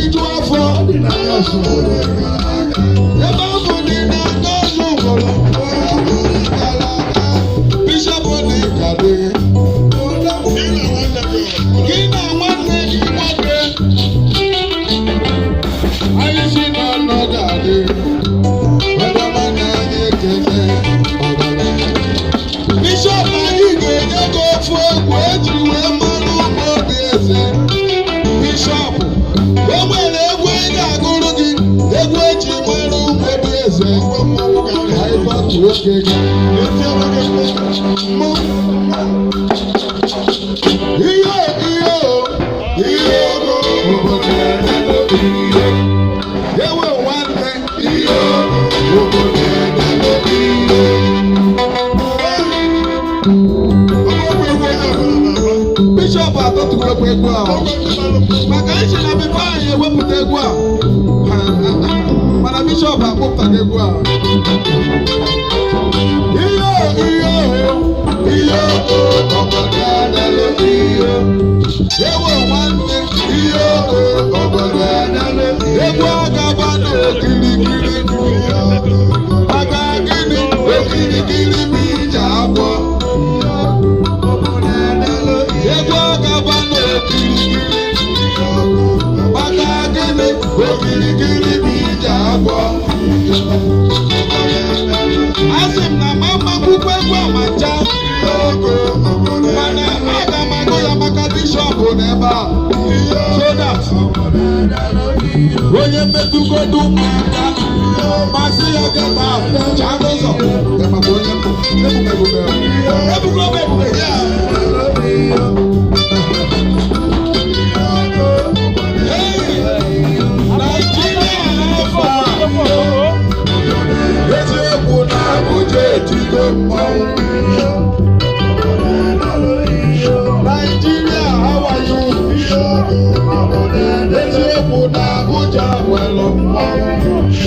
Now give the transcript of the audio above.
iju afọ dị na ya sụrụ ebe ọ bụ dị na ngozi ụgbọrọ bishọp dị kadị gị na nwanne gị nwoke anyị si n'ọnọdụ adị ọdọma na anyị ekele bishọp anyị ga-enye gị ofu egwu eji wee mmanụ ụmụ obi eze bishọp o nwere egwu anyị ga-agụrụ gị egwu eji mmanụ ụmụ obi eze anyị bọtụ oke gị ihe obodo ewe nwanne ihe obodo bishọp atọtụwekwa egwu ahụ maka iche na befe anyị ewepụta egwu a mana bishọp akpụpụtaghị egwu ahụ ihe obodo adalụ ihe ewe nwanne ihe obodo adalụ egwu agaba n'okirikiri maka gịnị okirikiri bụ ije agwọ egwu agaba n'okirikiri maka gịnị okirikiri bụ ije agwọ asị m na mama akwụkwọ egwu amacha mana aga m agụ ya maka bishọp n'ebe a so that onye mmetụgodu ụmụaka masị ya gaba chaa n'ụzọ maka onye mbụ ebube ya Naijiria n'afọ eziokwu na Abuja etigo mmanwụ Nigeria, how are you? Eziokwu na Abuja nwere mmanwụ